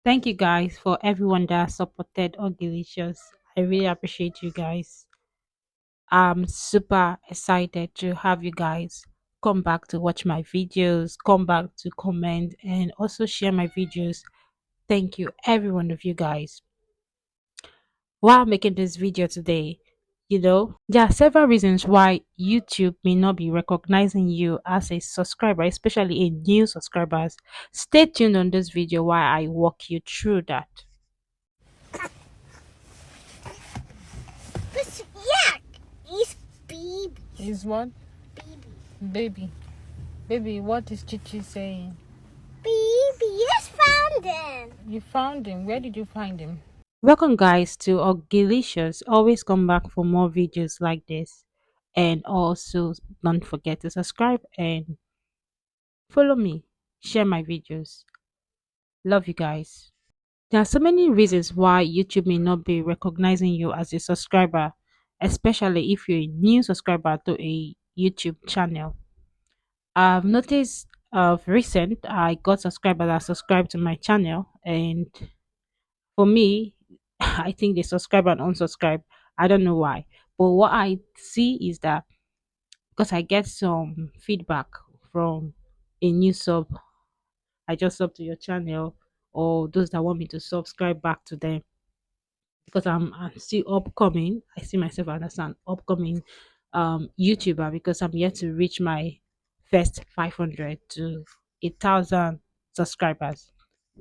Thank you guys for everyone that supported Auguilicious. I really appreciate you guys. I'm super excited to have you guys come back to watch my videos, come back to comment, and also share my videos. Thank you, every one of you guys. While making this video today, there are several reasons why YouTube may not be recognizing you as a subscriber, especially a new subscribers. Stay tuned on this video while I walk you through that. But yeah, he's baby. Is what? Baby. Baby, what is Chichi saying? Baby, yes, found him. You found him. Where did you find him? Welcome guys to Auguilicious. Always come back for more videos like this. And also don't forget to subscribe and follow me. Share my videos. Love you guys. There are so many reasons why YouTube may not be recognizing you as a subscriber, especially if you're a new subscriber to a YouTube channel. I've noticed of recent I got subscribers that subscribe to my channel, and for me, I think they subscribe and unsubscribe. I don't know why. But what I see is that because I get some feedback from a new sub, I just sub to your channel, or those that want me to subscribe back to them because I'm still upcoming. I see myself as an upcoming YouTuber because I'm yet to reach my first 500 to 1,000 subscribers.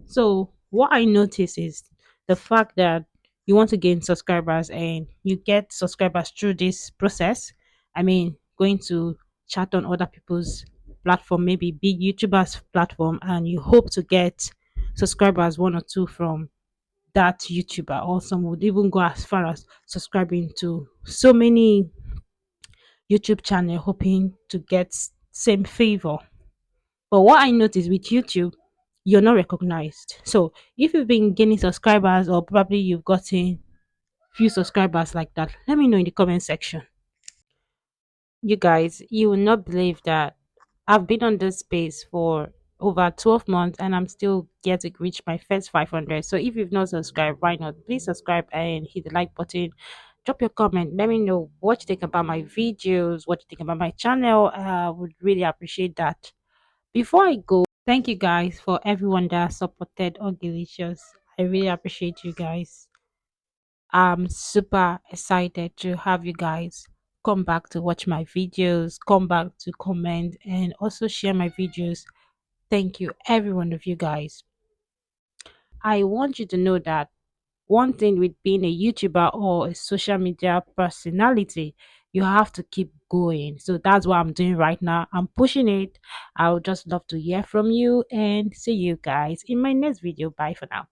So what I notice is the fact that you want to gain subscribers and you get subscribers through this process. I mean, going to chat on other people's platform, maybe big YouTubers platform, and you hope to get subscribers one or two from that YouTuber, or some would even go as far as subscribing to so many YouTube channel hoping to get same favor. But what I noticed with YouTube, you're not recognized. So if you've been gaining subscribers or probably you've gotten few subscribers like that, let me know in the comment section. You guys, you will not believe that I've been on this space for over 12 months and I'm still yet to reach my first 500. So if you've not subscribed, why not? Please subscribe and hit the like button. Drop your comment. Let me know what you think about my videos, what you think about my channel. I would really appreciate that. Before I go, thank you guys for everyone that supported Auguilicious. I really appreciate you guys. I'm super excited to have you guys come back to watch my videos, come back to comment, and also share my videos. Thank you, every one of you guys. I want you to know that one thing with being a YouTuber or a social media personality, you have to keep going. So that's what I'm doing right now. I'm pushing it. I would just love to hear from you and see you guys in my next video. Bye for now.